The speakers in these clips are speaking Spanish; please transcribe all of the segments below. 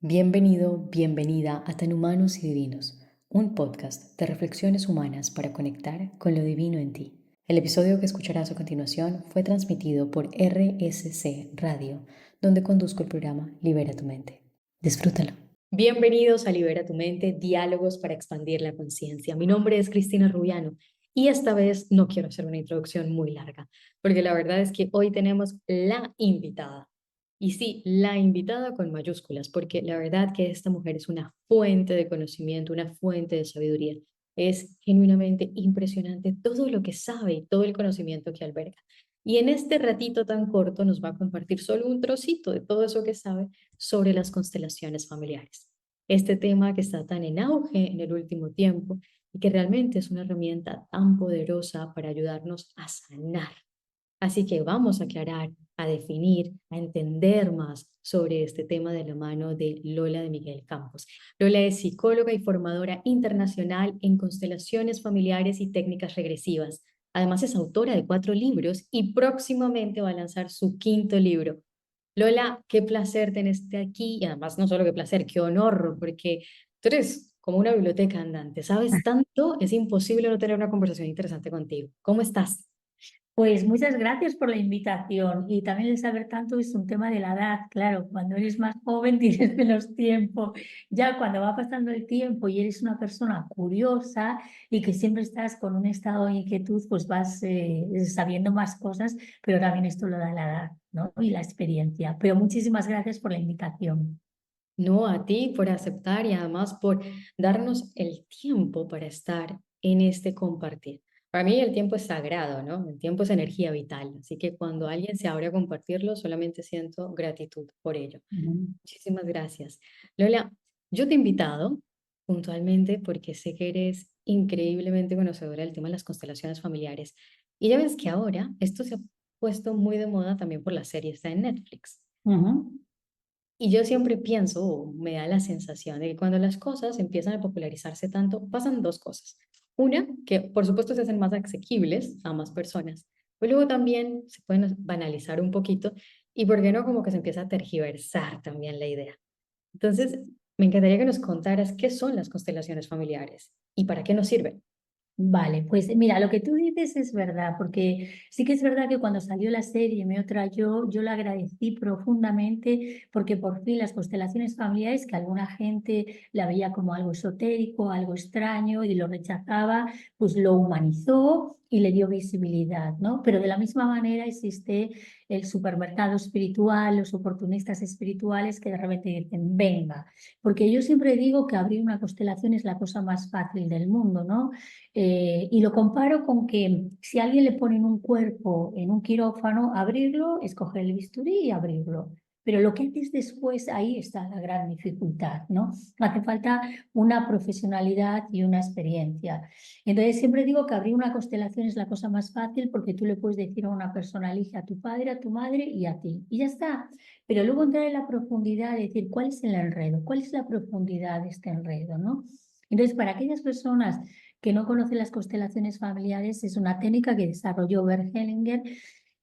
Bienvenido, bienvenida a Tan Humanos y Divinos, un podcast de reflexiones humanas para conectar con lo divino en ti. El episodio que escucharás a continuación fue transmitido por RSC Radio, donde conduzco el programa Libera tu Mente. Disfrútalo. Bienvenidos a Libera tu Mente, diálogos para expandir la conciencia. Mi nombre es Cristina Rubiano y esta vez no quiero hacer una introducción muy larga, porque la verdad es que hoy tenemos la invitada. Y sí, la invitada con mayúsculas, porque la verdad que esta mujer es una fuente de conocimiento, una fuente de sabiduría. Es genuinamente impresionante todo lo que sabe y todo el conocimiento que alberga. Y en este ratito tan corto nos va a compartir solo un trocito de todo eso que sabe sobre las constelaciones familiares. Este tema que está tan en auge en el último tiempo y que realmente es una herramienta tan poderosa para ayudarnos a sanar. Así que vamos a aclarar, a definir, a entender más sobre este tema de la mano de Lola de Miguel Campos. Lola es psicóloga y formadora internacional en constelaciones familiares y técnicas regresivas. Además es autora de 4 libros y próximamente va a lanzar su 5.º libro. Lola, qué placer tenerte aquí y además no solo qué placer, qué honor, porque tú eres como una biblioteca andante, sabes tanto, es imposible no tener una conversación interesante contigo. ¿Cómo estás? Pues muchas gracias por la invitación y también el saber tanto es un tema de la edad, claro, cuando eres más joven tienes menos tiempo, ya cuando va pasando el tiempo y eres una persona curiosa y que siempre estás con un estado de inquietud, pues vas sabiendo más cosas, pero también esto lo da la edad, ¿no? Y la experiencia. Pero muchísimas gracias por la invitación. No, a ti por aceptar y además por darnos el tiempo para estar en este compartir. Para mí el tiempo es sagrado, ¿no? El tiempo es energía vital, así que cuando alguien se abre a compartirlo, solamente siento gratitud por ello. Ujú. Muchísimas gracias. Lola, yo te he invitado puntualmente porque sé que eres increíblemente conocedora del tema de las constelaciones familiares. Y ya ves que ahora esto se ha puesto muy de moda también por la serie, está en Netflix. Ujú. Y yo siempre pienso, o me da la sensación de que cuando las cosas empiezan a popularizarse tanto, pasan 2 cosas. Una, que por supuesto se hacen más asequibles a más personas, pero luego también se pueden banalizar un poquito y, ¿por qué no? Como que se empieza a tergiversar también la idea. Entonces, me encantaría que nos contaras qué son las constelaciones familiares y para qué nos sirven. Vale, pues mira, lo que tú dices es verdad, porque sí que es verdad que cuando salió la serie Me otra yo la agradecí profundamente porque por fin las constelaciones familiares, que alguna gente la veía como algo esotérico, algo extraño y lo rechazaba, pues lo humanizó y le dio visibilidad, ¿no? Pero de la misma manera existe el supermercado espiritual, los oportunistas espirituales que de repente dicen, venga, porque yo siempre digo que abrir una constelación es la cosa más fácil del mundo, ¿no? Y lo comparo con que si a alguien le ponen un cuerpo en un quirófano, abrirlo, escoger el bisturí y abrirlo. Pero lo que haces después, ahí está la gran dificultad, ¿no? Hace falta una profesionalidad y una experiencia. Entonces siempre digo que abrir una constelación es la cosa más fácil porque tú le puedes decir a una persona, elige a tu padre, a tu madre y a ti. Y ya está. Pero luego entrar en la profundidad, decir, ¿cuál es el enredo? ¿Cuál es la profundidad de este enredo, no? Entonces, para aquellas personas que no conoce las constelaciones familiares, es una técnica que desarrolló Bert Hellinger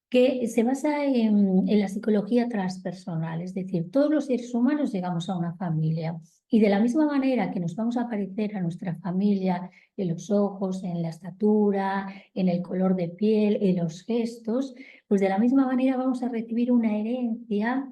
que se basa en la psicología transpersonal, es decir, todos los seres humanos llegamos a una familia y de la misma manera que nos vamos a parecer a nuestra familia en los ojos, en la estatura, en el color de piel, en los gestos, pues de la misma manera vamos a recibir una herencia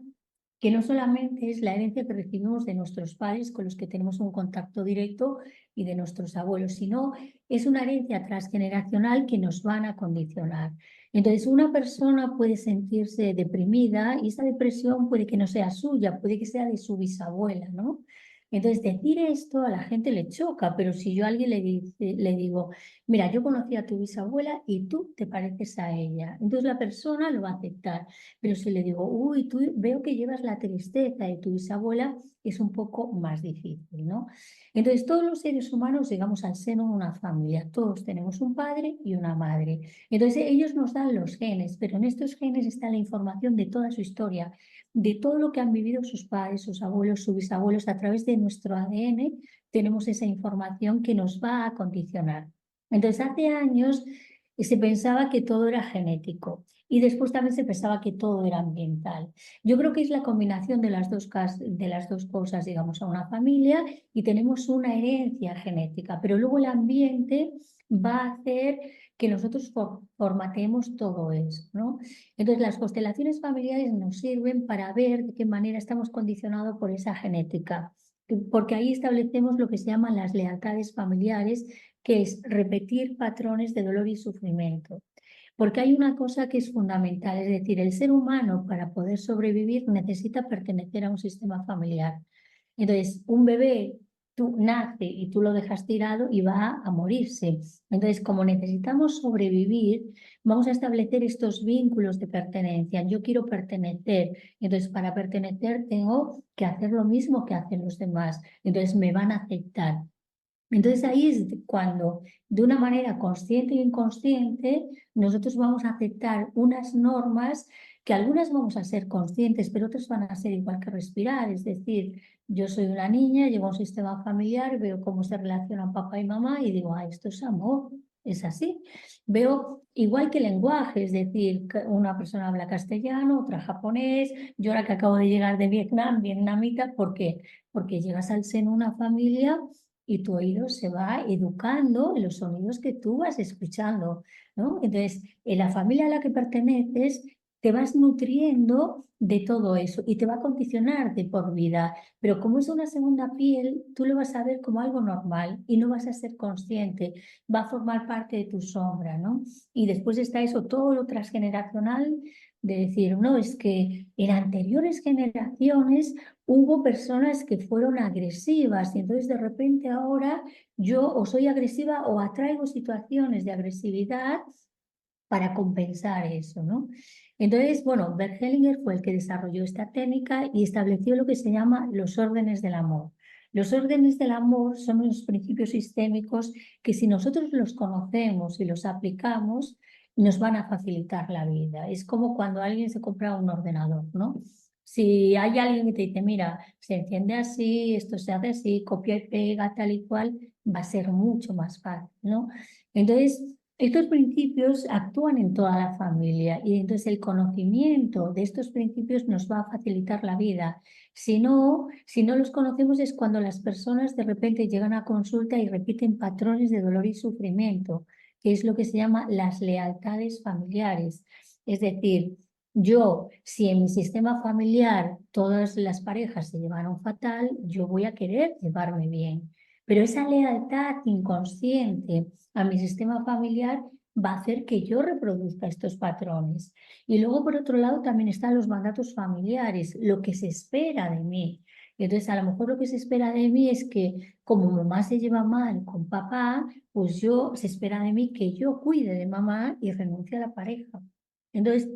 que no solamente es la herencia que recibimos de nuestros padres con los que tenemos un contacto directo y de nuestros abuelos, sino es una herencia transgeneracional que nos van a condicionar. Entonces, una persona puede sentirse deprimida y esa depresión puede que no sea suya, puede que sea de su bisabuela, ¿no? Entonces, decir esto a la gente le choca, pero si yo a alguien le digo, mira, yo conocí a tu bisabuela y tú te pareces a ella, entonces la persona lo va a aceptar. Pero si le digo, uy, tú veo que llevas la tristeza de tu bisabuela, es un poco más difícil, ¿no? Entonces, todos los seres humanos llegamos al seno de una familia, todos tenemos un padre y una madre. Entonces, ellos nos dan los genes, pero en estos genes está la información de toda su historia, de todo lo que han vivido sus padres, sus abuelos, sus bisabuelos. A través de nuestro ADN tenemos esa información que nos va a condicionar. Entonces, hace años se pensaba que todo era genético. y después también se pensaba que todo era ambiental. Yo creo que es la combinación de de las dos cosas, digamos, a una familia y tenemos una herencia genética, pero luego el ambiente va a hacer que nosotros formatemos todo eso, ¿no? Entonces, las constelaciones familiares nos sirven para ver de qué manera estamos condicionados por esa genética, porque ahí establecemos lo que se llaman las lealtades familiares, que es repetir patrones de dolor y sufrimiento. Porque hay una cosa que es fundamental, es decir, el ser humano para poder sobrevivir necesita pertenecer a un sistema familiar. Entonces, un bebé tú nace y tú lo dejas tirado y va a morirse. Entonces, como necesitamos sobrevivir, vamos a establecer estos vínculos de pertenencia. Yo quiero pertenecer. Entonces, para pertenecer tengo que hacer lo mismo que hacen los demás. Entonces, me van a aceptar. Entonces ahí es cuando, de una manera consciente e inconsciente, nosotros vamos a aceptar unas normas que algunas vamos a ser conscientes, pero otras van a ser igual que respirar. Es decir, yo soy una niña, llevo a un sistema familiar, veo cómo se relacionan papá y mamá y digo, ah, esto es amor, es así. Veo igual que lenguaje, es decir, una persona habla castellano, otra japonés. Yo ahora que acabo de llegar de Vietnam, vietnamita, ¿por qué? Porque llegas al seno de una familia y tu oído se va educando en los sonidos que tú vas escuchando, ¿no? Entonces, en la familia a la que perteneces, te vas nutriendo de todo eso y te va a condicionar de por vida. Pero como es una segunda piel, tú lo vas a ver como algo normal y no vas a ser consciente, va a formar parte de tu sombra, ¿no? Y después está eso, todo lo transgeneracional, de decir, no, es que en anteriores generaciones hubo personas que fueron agresivas y entonces de repente ahora yo o soy agresiva o atraigo situaciones de agresividad para compensar eso, ¿no? Entonces, bueno, Bert Hellinger fue el que desarrolló esta técnica y estableció lo que se llama los órdenes del amor. Los órdenes del amor son unos principios sistémicos que si nosotros los conocemos y los aplicamos, nos van a facilitar la vida. Es como cuando alguien se compra un ordenador, ¿no? Si hay alguien que te dice, mira, se enciende así, esto se hace así, copia y pega, tal y cual, va a ser mucho más fácil, ¿no? Entonces, estos principios actúan en toda la familia y entonces el conocimiento de estos principios nos va a facilitar la vida. Si no los conocemos es cuando las personas de repente llegan a consulta y repiten patrones de dolor y sufrimiento, que es lo que se llama las lealtades familiares. Es decir, yo, si en mi sistema familiar todas las parejas se llevaron fatal, yo voy a querer llevarme bien. Pero esa lealtad inconsciente a mi sistema familiar va a hacer que yo reproduzca estos patrones. Y luego, por otro lado, también están los mandatos familiares, lo que se espera de mí. Entonces, a lo mejor lo que se espera de mí es que como mamá se lleva mal con papá, pues se espera de mí que yo cuide de mamá y renuncie a la pareja. Entonces,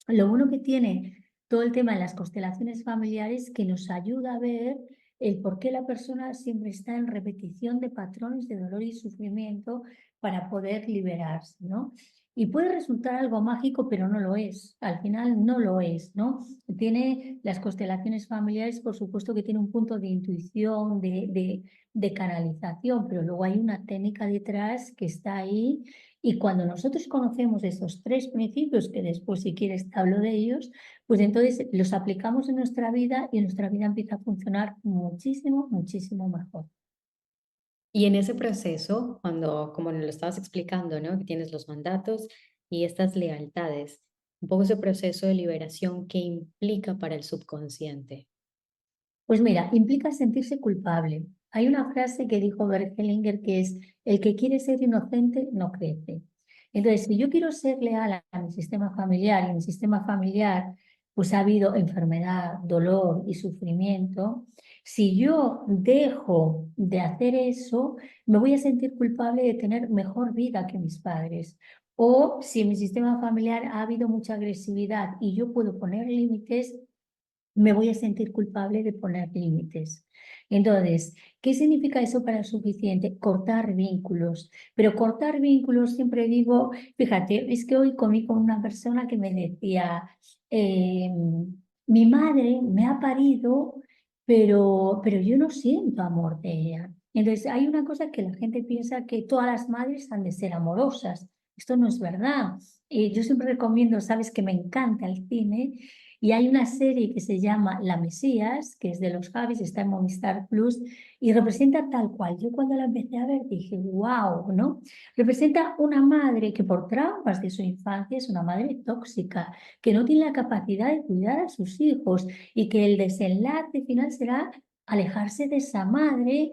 lo bueno que tiene todo el tema de las constelaciones familiares que nos ayuda a ver el por qué la persona siempre está en repetición de patrones de dolor y sufrimiento para poder liberarse, ¿no? Y puede resultar algo mágico, pero no lo es. Al final no lo es, ¿no? Tiene las constelaciones familiares, por supuesto que tiene un punto de intuición, de canalización, pero luego hay una técnica detrás que está ahí y cuando nosotros conocemos estos tres principios, que después si quieres te hablo de ellos, pues entonces los aplicamos en nuestra vida y nuestra vida empieza a funcionar muchísimo, muchísimo mejor. Y en ese proceso, cuando, como nos lo estabas explicando, ¿no? Que tienes los mandatos y estas lealtades, un poco ese proceso de liberación que implica para el subconsciente. Pues mira, implica sentirse culpable. Hay una frase que dijo Bert Hellinger que es, el que quiere ser inocente no crece. Entonces, si yo quiero ser leal a mi sistema familiar y en mi sistema familiar pues ha habido enfermedad, dolor y sufrimiento, si yo dejo de hacer eso, me voy a sentir culpable de tener mejor vida que mis padres. O si en mi sistema familiar ha habido mucha agresividad y yo puedo poner límites, me voy a sentir culpable de poner límites. Entonces, ¿qué significa eso para el suficiente? Cortar vínculos. Pero cortar vínculos, siempre digo, fíjate, es que hoy comí con una persona que me decía, eh, mi madre me ha parido, pero yo no siento amor de ella. Entonces, hay una cosa que la gente piensa que todas las madres han de ser amorosas. Esto no es verdad. Yo siempre recomiendo, sabes que me encanta el cine, y hay una serie que se llama La Mesías, que es de los Javis, está en Movistar Plus, y representa tal cual. Yo cuando la empecé a ver dije, wow, ¿no? Representa una madre que por traumas de su infancia es una madre tóxica, que no tiene la capacidad de cuidar a sus hijos y que el desenlace final será alejarse de esa madre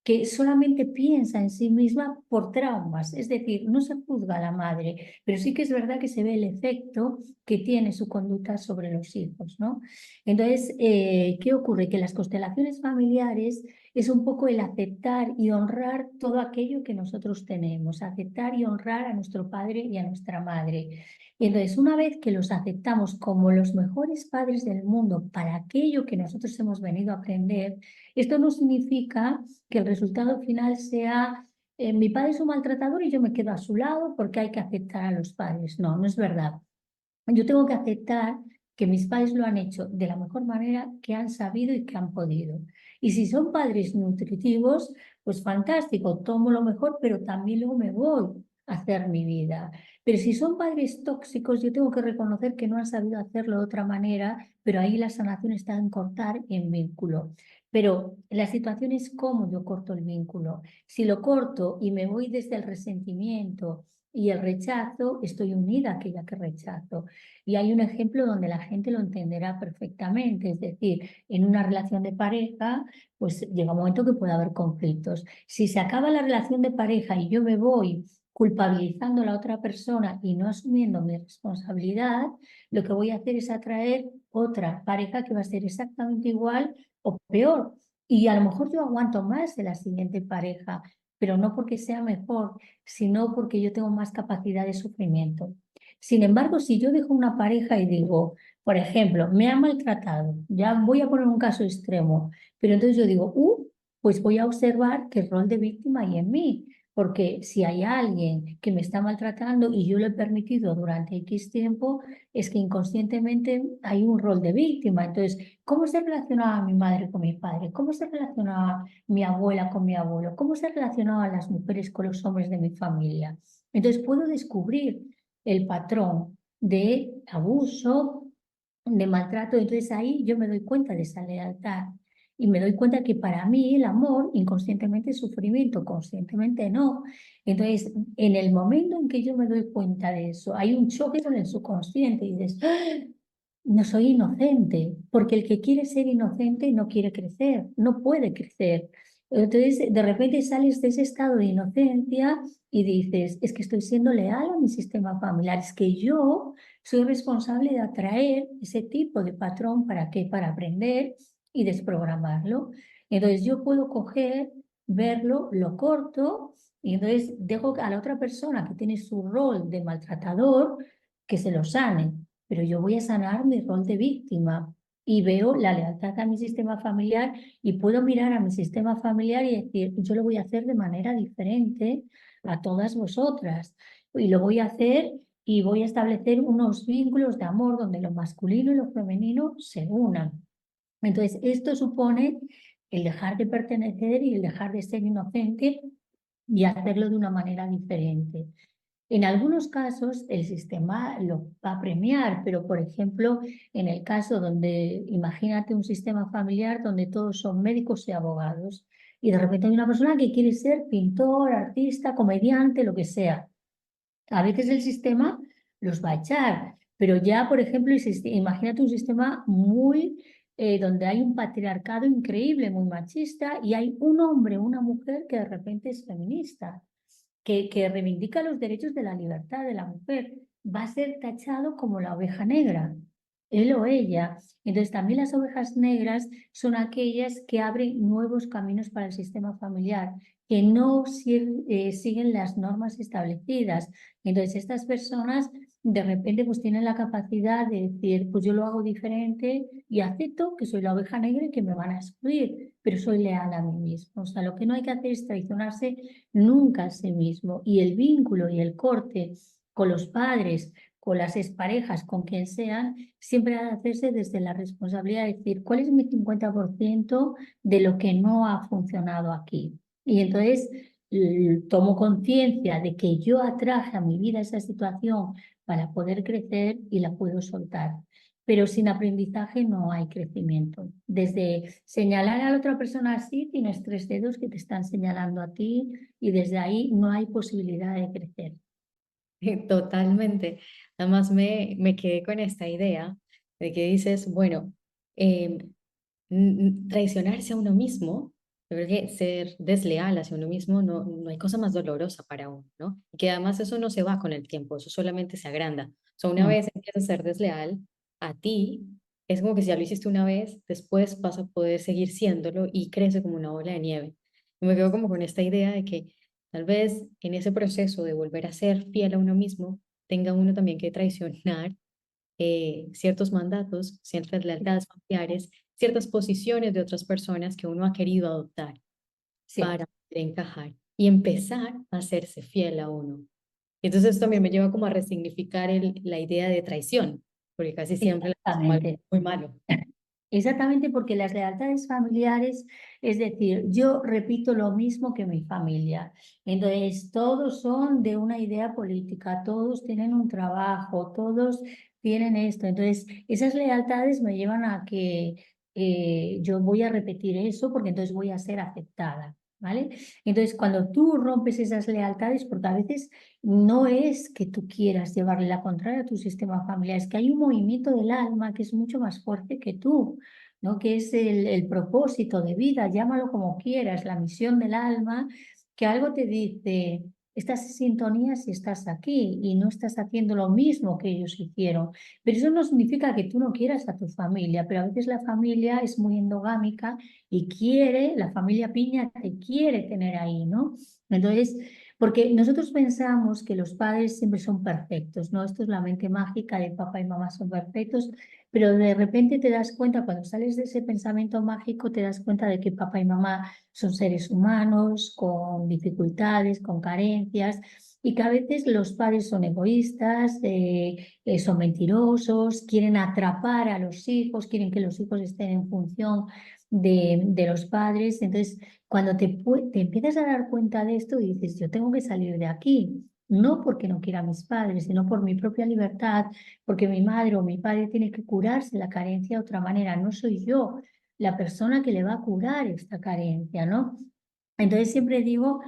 que solamente piensa en sí misma por traumas. Es decir, no se juzga a la madre, pero sí que es verdad que se ve el efecto que tiene su conducta sobre los hijos, ¿no? Entonces, ¿qué ocurre? Que las constelaciones familiares es un poco el aceptar y honrar todo aquello que nosotros tenemos, aceptar y honrar a nuestro padre y a nuestra madre. Y entonces, una vez que los aceptamos como los mejores padres del mundo para aquello que nosotros hemos venido a aprender, esto no significa que el resultado final sea mi padre es un maltratador y yo me quedo a su lado porque hay que aceptar a los padres. No, no es verdad. Yo tengo que aceptar que mis padres lo han hecho de la mejor manera que han sabido y que han podido. Y si son padres nutritivos, pues fantástico, tomo lo mejor, pero también luego me voy a hacer mi vida. Pero si son padres tóxicos, yo tengo que reconocer que no han sabido hacerlo de otra manera, pero ahí la sanación está en cortar en vínculo. Pero la situación es cómo yo corto el vínculo. Si lo corto y me voy desde el resentimiento y el rechazo, estoy unida a aquella que rechazo. Y hay un ejemplo donde la gente lo entenderá perfectamente, es decir, en una relación de pareja, pues llega un momento que puede haber conflictos. Si se acaba la relación de pareja y yo me voy culpabilizando a la otra persona y no asumiendo mi responsabilidad, lo que voy a hacer es atraer otra pareja que va a ser exactamente igual o peor. Y a lo mejor yo aguanto más de la siguiente pareja, pero no porque sea mejor, sino porque yo tengo más capacidad de sufrimiento. Sin embargo, si yo dejo una pareja y digo, por ejemplo, me ha maltratado, ya voy a poner un caso extremo, pero entonces yo digo, pues voy a observar qué rol de víctima hay en mí, porque si hay alguien que me está maltratando y yo lo he permitido durante X tiempo, es que inconscientemente hay un rol de víctima. Entonces, ¿cómo se relacionaba mi madre con mi padre? ¿Cómo se relacionaba mi abuela con mi abuelo? ¿Cómo se relacionaban las mujeres con los hombres de mi familia? Entonces, puedo descubrir el patrón de abuso, de maltrato. Entonces ahí yo me doy cuenta de esa lealtad y me doy cuenta que para mí el amor inconscientemente es sufrimiento, conscientemente no. Entonces, en el momento en que yo me doy cuenta de eso, hay un choque con el subconsciente y dices, ¡ah! No soy inocente, porque el que quiere ser inocente no quiere crecer, no puede crecer. Entonces, de repente sales de ese estado de inocencia y dices, es que estoy siendo leal a mi sistema familiar, es que yo soy responsable de atraer ese tipo de patrón, ¿para qué? Para aprender y desprogramarlo. Entonces, yo puedo coger, verlo, lo corto y entonces dejo a la otra persona que tiene su rol de maltratador que se lo sane, pero yo voy a sanar mi rol de víctima y veo la lealtad a mi sistema familiar y puedo mirar a mi sistema familiar y decir, yo lo voy a hacer de manera diferente a todas vosotras y lo voy a hacer y voy a establecer unos vínculos de amor donde lo masculino y lo femenino se unan. Entonces, esto supone el dejar de pertenecer y el dejar de ser inocente y hacerlo de una manera diferente. En algunos casos el sistema lo va a premiar, pero por ejemplo, en el caso donde imagínate un sistema familiar donde todos son médicos y abogados y de repente hay una persona que quiere ser pintor, artista, comediante, lo que sea. A veces el sistema los va a echar, pero ya, por ejemplo, imagínate un sistema muy donde hay un patriarcado increíble, muy machista, y hay un hombre, una mujer que de repente es feminista que reivindica los derechos de la libertad de la mujer, va a ser tachado como la oveja negra, él o ella. Entonces también las ovejas negras son aquellas que abren nuevos caminos para el sistema familiar, que no siguen las normas establecidas. Entonces estas personas de repente pues tienen la capacidad de decir, pues yo lo hago diferente y acepto que soy la oveja negra y que me van a excluir, pero soy leal a mí mismo. O sea, lo que no hay que hacer es traicionarse nunca a sí mismo. Y el vínculo y el corte con los padres, con las exparejas, con quien sean, siempre ha de hacerse desde la responsabilidad de decir, ¿cuál es mi 50% de lo que no ha funcionado aquí? Y entonces tomo conciencia de que yo atraje a mi vida esa situación para poder crecer y la puedo soltar. Pero sin aprendizaje no hay crecimiento. Desde señalar a la otra persona así, tienes tres dedos que te están señalando a ti y desde ahí no hay posibilidad de crecer. Totalmente. Además me quedé con esta idea de que dices, bueno, em, traicionarse a uno mismo, yo creo que ser desleal hacia uno mismo no hay cosa más dolorosa para uno, ¿no? Y que además eso no se va con el tiempo, eso solamente se agranda. O sea, una Mm. vez empiezas a ser desleal a ti, es como que si ya lo hiciste una vez, después vas a poder seguir siéndolo y crece como una bola de nieve. Y me quedo como con esta idea de que tal vez en ese proceso de volver a ser fiel a uno mismo, tenga uno también que traicionar ciertos mandatos, ciertas lealtades familiares, ciertas posiciones de otras personas que uno ha querido adoptar Sí, para poder encajar y empezar a hacerse fiel a uno. Entonces esto también me lleva como a resignificar la idea de traición, porque casi siempre la es algo exactamente. muy malo. Exactamente porque las lealtades familiares, es decir, yo repito lo mismo que mi familia. Entonces, todos son de una idea política, todos tienen un trabajo, todos tienen esto. Entonces, esas lealtades me llevan a que yo voy a repetir eso porque entonces voy a ser aceptada. ¿Vale? Entonces, cuando tú rompes esas lealtades, porque a veces no es que tú quieras llevarle la contraria a tu sistema familiar, es que hay un movimiento del alma que es mucho más fuerte que tú. ¿No? Que es el propósito de vida, llámalo como quieras, la misión del alma, que algo te dice, estás en sintonía si estás aquí y no estás haciendo lo mismo que ellos hicieron. Pero eso no significa que tú no quieras a tu familia, pero a veces la familia es muy endogámica y quiere, la familia piña te quiere tener ahí, ¿no? Entonces, porque nosotros pensamos que los padres siempre son perfectos, ¿no? Esto es la mente mágica de papá y mamá son perfectos, pero de repente te das cuenta, cuando sales de ese pensamiento mágico, te das cuenta de que papá y mamá son seres humanos con dificultades, con carencias, y que a veces los padres son egoístas, son mentirosos, quieren atrapar a los hijos, quieren que los hijos estén en función de los padres. Entonces, cuando te empiezas a dar cuenta de esto, dices, yo tengo que salir de aquí. No porque no quiera a mis padres, sino por mi propia libertad, porque mi madre o mi padre tiene que curarse la carencia de otra manera. No soy yo la persona que le va a curar esta carencia, ¿no? Entonces siempre digo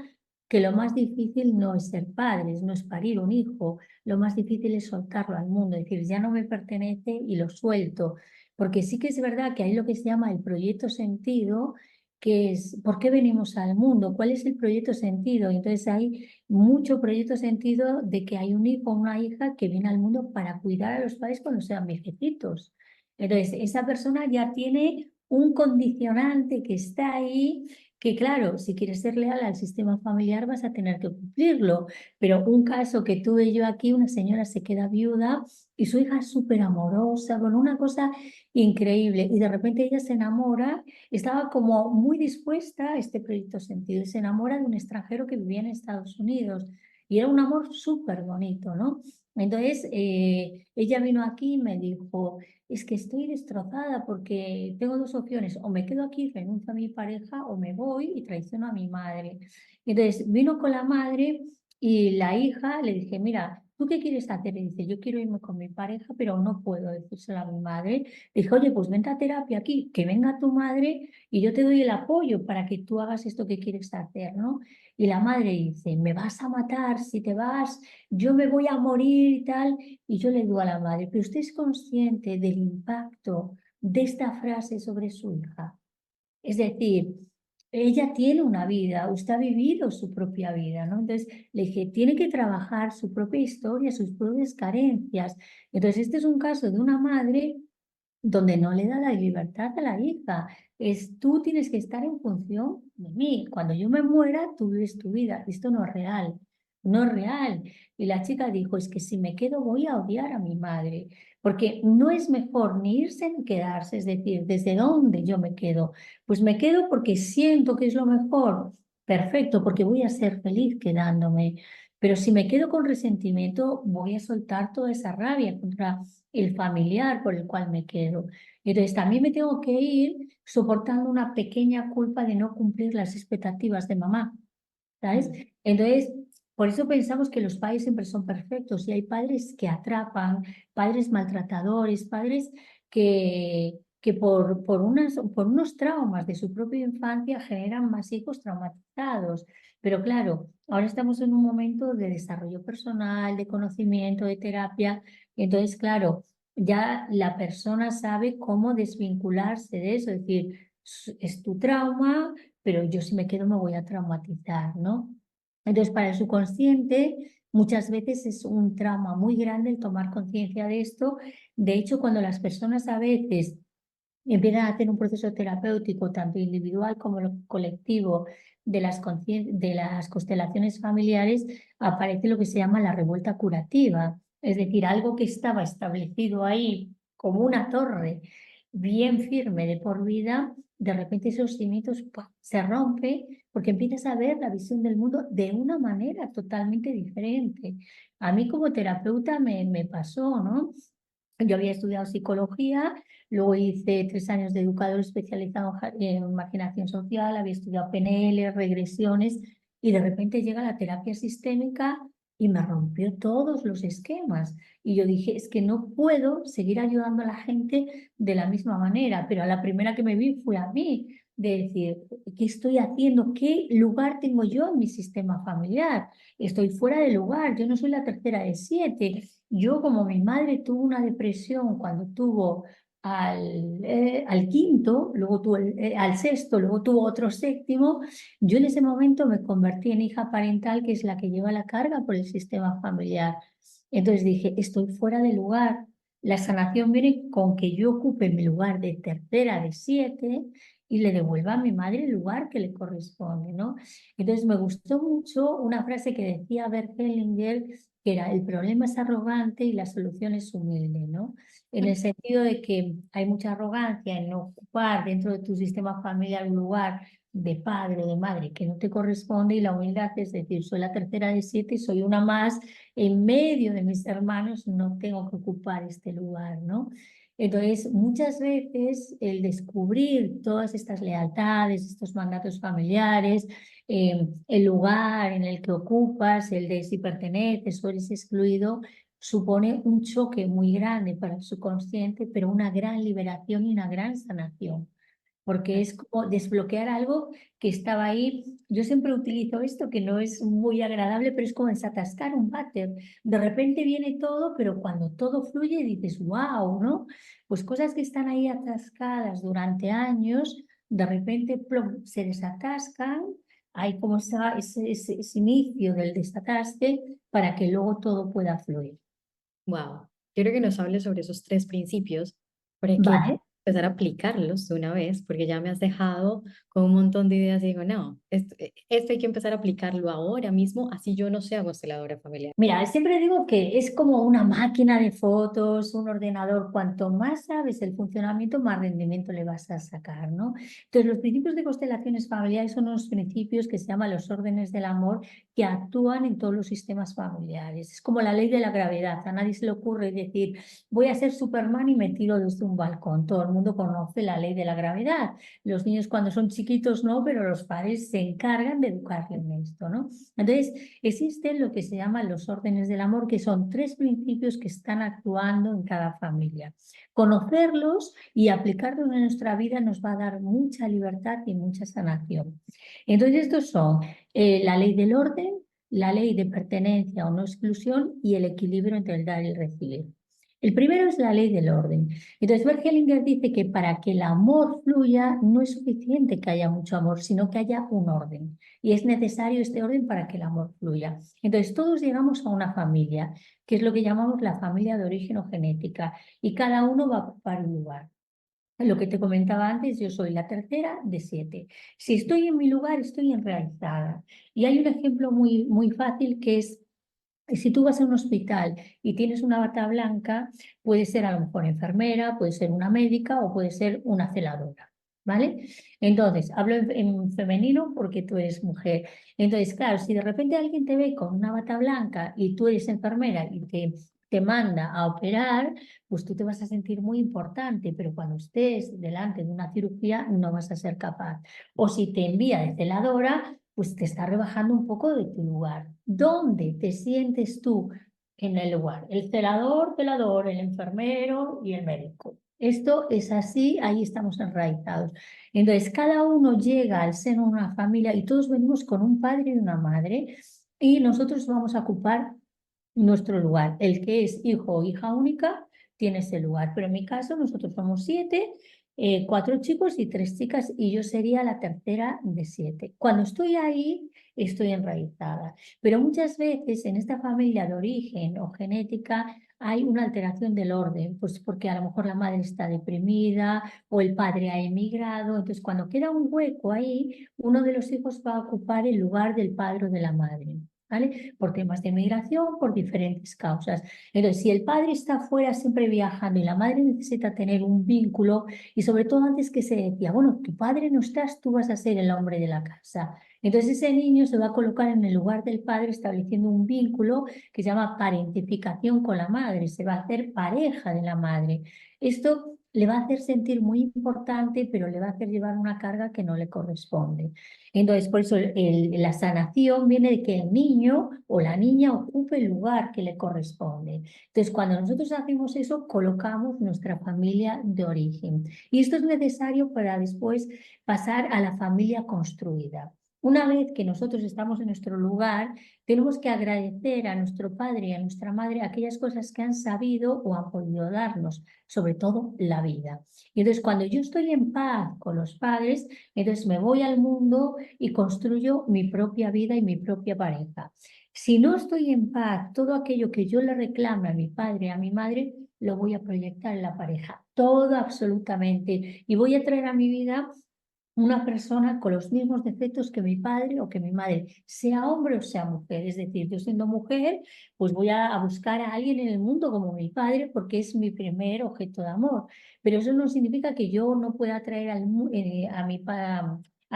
que lo más difícil no es ser padres, no es parir un hijo, lo más difícil es soltarlo al mundo, decir, ya no me pertenece y lo suelto, porque sí que es verdad que hay lo que se llama el proyecto sentido, que es ¿por qué venimos al mundo? ¿Cuál es el proyecto sentido? Y entonces hay mucho proyecto sentido de que hay un hijo o una hija que viene al mundo para cuidar a los padres cuando sean viejecitos. Entonces, esa persona ya tiene un condicionante que está ahí, que claro, si quieres ser leal al sistema familiar vas a tener que cumplirlo. Pero un caso que tuve yo aquí, una señora se queda viuda y su hija es súper amorosa, con una cosa increíble. Y de repente ella se enamora, estaba como muy dispuesta a este proyecto sentido, y se enamora de un extranjero que vivía en Estados Unidos. Y era un amor súper bonito, ¿no? Entonces, ella vino aquí y me dijo, es que estoy destrozada porque tengo dos opciones, o me quedo aquí, renuncio a mi pareja, o me voy y traiciono a mi madre. Entonces vino con la madre y la hija le dije, mira, ¿tú qué quieres hacer? Y dice, yo quiero irme con mi pareja, pero no puedo decírselo a mi madre. Le dije, oye, pues vente a terapia aquí, que venga tu madre y yo te doy el apoyo para que tú hagas esto que quieres hacer, ¿no? Y la madre dice, me vas a matar si te vas, yo me voy a morir y tal. Y yo le digo a la madre, ¿pero usted es consciente del impacto de esta frase sobre su hija? Es decir, ella tiene una vida, usted ha vivido su propia vida, ¿no? Entonces le dije, tiene que trabajar su propia historia, sus propias carencias. Entonces, este es un caso de una madre donde no le da la libertad a la hija. Es tú tienes que estar en función de mí. Cuando yo me muera, tú vives tu vida. Esto no es real, no es real. Y la chica dijo, es que si me quedo voy a odiar a mi madre, porque no es mejor ni irse ni quedarse. Es decir, ¿desde dónde yo me quedo? Pues me quedo porque siento que es lo mejor. Perfecto, porque voy a ser feliz quedándome. Pero si me quedo con resentimiento, voy a soltar toda esa rabia contra el familiar por el cual me quedo. Entonces también me tengo que ir soportando una pequeña culpa de no cumplir las expectativas de mamá. ¿sabes? Mm. Entonces, por eso pensamos que los padres siempre son perfectos y hay padres que atrapan, padres maltratadores, padres que por unos traumas de su propia infancia generan más hijos traumatizados. Pero claro, ahora estamos en un momento de desarrollo personal, de conocimiento, de terapia. Entonces, claro, ya la persona sabe cómo desvincularse de eso, es decir, es tu trauma, pero yo si me quedo me voy a traumatizar, ¿no? Entonces, para el subconsciente, muchas veces es un trauma muy grande el tomar conciencia de esto. De hecho, cuando las personas a veces empiezan a hacer un proceso terapéutico, tanto individual como colectivo, de las constelaciones familiares, aparece lo que se llama la revuelta curativa. Es decir, algo que estaba establecido ahí como una torre bien firme de por vida, de repente esos cimientos ¡pua!, se rompe porque empiezas a ver la visión del mundo de una manera totalmente diferente. A mí como terapeuta me pasó, ¿no? Yo había estudiado psicología, luego hice 3 años de educador especializado en marginación social, había estudiado PNL, regresiones, y de repente llega la terapia sistémica y me rompió todos los esquemas. Y yo dije, es que no puedo seguir ayudando a la gente de la misma manera, pero a la primera que me vi fue a mí, de decir, ¿qué estoy haciendo? ¿Qué lugar tengo yo en mi sistema familiar? Estoy fuera de lugar, yo no soy la tercera de 7. Yo, como mi madre tuvo una depresión cuando tuvo al quinto, luego tuvo al sexto, luego tuvo otro séptimo, yo en ese momento me convertí en hija parental, que es la que lleva la carga por el sistema familiar. Entonces dije, estoy fuera de lugar. La sanación viene con que yo ocupe mi lugar de tercera de 7 y le devuelva a mi madre el lugar que le corresponde, ¿no? Entonces me gustó mucho una frase que decía Bert Hellinger, que era: el problema es arrogante y la solución es humilde, ¿no? En el sentido de que hay mucha arrogancia en no ocupar dentro de tu sistema familiar un lugar de padre o de madre que no te corresponde, y la humildad es decir, soy la tercera de 7 y soy una más en medio de mis hermanos, no tengo que ocupar este lugar, ¿no? Entonces, muchas veces el descubrir todas estas lealtades, estos mandatos familiares, el lugar en el que ocupas, el de si perteneces o eres excluido, supone un choque muy grande para el subconsciente, pero una gran liberación y una gran sanación, porque es como desbloquear algo que estaba ahí. Yo siempre utilizo esto, que no es muy agradable, pero es como desatascar un váter. De repente viene todo, pero cuando todo fluye dices, wow, ¿no? Pues cosas que están ahí atascadas durante años, de repente plum, se desatascan, hay como ese inicio del desatasque para que luego todo pueda fluir. Wow. Quiero que nos hables sobre esos tres principios para que Vale. empezar a aplicarlos de una vez, porque ya me has dejado con un montón de ideas y digo, no, esto hay que empezar a aplicarlo ahora mismo, así yo no sea consteladora familiar. Mira, siempre digo que es como una máquina de fotos, un ordenador. Cuanto más sabes el funcionamiento, más rendimiento le vas a sacar, ¿no? Entonces, los principios de constelaciones familiares son unos principios que se llaman los órdenes del amor, que actúan en todos los sistemas familiares. Es como la ley de la gravedad. A nadie se le ocurre decir, voy a ser Superman y me tiro desde un balcón. Todo el mundo conoce la ley de la gravedad. Los niños cuando son chiquitos no, pero los padres se encargan de educarles en esto, ¿no? Entonces, existen lo que se llaman los órdenes del amor, que son 3 principios que están actuando en cada familia. Conocerlos y aplicarlos en nuestra vida nos va a dar mucha libertad y mucha sanación. Entonces, estos son la ley del orden, la ley de pertenencia o no exclusión y el equilibrio entre el dar y el recibir. El primero es la ley del orden. Entonces, Bert Hellinger dice que para que el amor fluya no es suficiente que haya mucho amor, sino que haya un orden. Y es necesario este orden para que el amor fluya. Entonces, todos llegamos a una familia, que es lo que llamamos la familia de origen o genética, y cada uno va a ocupar un lugar. Lo que te comentaba antes, yo soy la tercera de 7. Si estoy en mi lugar, estoy enraizada. Y hay un ejemplo muy, muy fácil, que es: si tú vas a un hospital y tienes una bata blanca, puede ser a lo mejor enfermera, puede ser una médica o puede ser una celadora, ¿vale? Entonces, hablo en femenino porque tú eres mujer. Entonces, claro, si de repente alguien te ve con una bata blanca y tú eres enfermera y te manda a operar, pues tú te vas a sentir muy importante, pero cuando estés delante de una cirugía no vas a ser capaz. O si te envía de celadora, pues te está rebajando un poco de tu lugar. ¿Dónde te sientes tú en el lugar? El celador, el enfermero y el médico. Esto es así, ahí estamos enraizados. Entonces, cada uno llega al seno de una familia y todos venimos con un padre y una madre y nosotros vamos a ocupar nuestro lugar. El que es hijo o hija única tiene ese lugar, pero en mi caso nosotros somos 7, 4 chicos y 3 chicas y yo sería la tercera de 7. Cuando estoy ahí, estoy enraizada, pero muchas veces en esta familia de origen o genética hay una alteración del orden, pues porque a lo mejor la madre está deprimida o el padre ha emigrado, entonces cuando queda un hueco ahí, uno de los hijos va a ocupar el lugar del padre o de la madre. ¿Vale? Por temas de migración, por diferentes causas. Entonces, si el padre está fuera siempre viajando y la madre necesita tener un vínculo, y sobre todo antes que se decía, bueno, tu padre no estás, tú vas a ser el hombre de la casa. Entonces, ese niño se va a colocar en el lugar del padre estableciendo un vínculo que se llama parentificación con la madre, se va a hacer pareja de la madre. Esto le va a hacer sentir muy importante, pero le va a hacer llevar una carga que no le corresponde. Entonces, por eso la sanación viene de que el niño o la niña ocupe el lugar que le corresponde. Entonces, cuando nosotros hacemos eso, colocamos nuestra familia de origen. Y esto es necesario para después pasar a la familia construida. Una vez que nosotros estamos en nuestro lugar, tenemos que agradecer a nuestro padre y a nuestra madre aquellas cosas que han sabido o han podido darnos, sobre todo la vida. Y entonces, cuando yo estoy en paz con los padres, entonces me voy al mundo y construyo mi propia vida y mi propia pareja. Si no estoy en paz, todo aquello que yo le reclame a mi padre, a mi madre, lo voy a proyectar en la pareja, todo absolutamente. Y voy a traer a mi vida una persona con los mismos defectos que mi padre o que mi madre, sea hombre o sea mujer. Es decir, yo siendo mujer, pues voy a buscar a alguien en el mundo como mi padre porque es mi primer objeto de amor. Pero eso no significa que yo no pueda traer a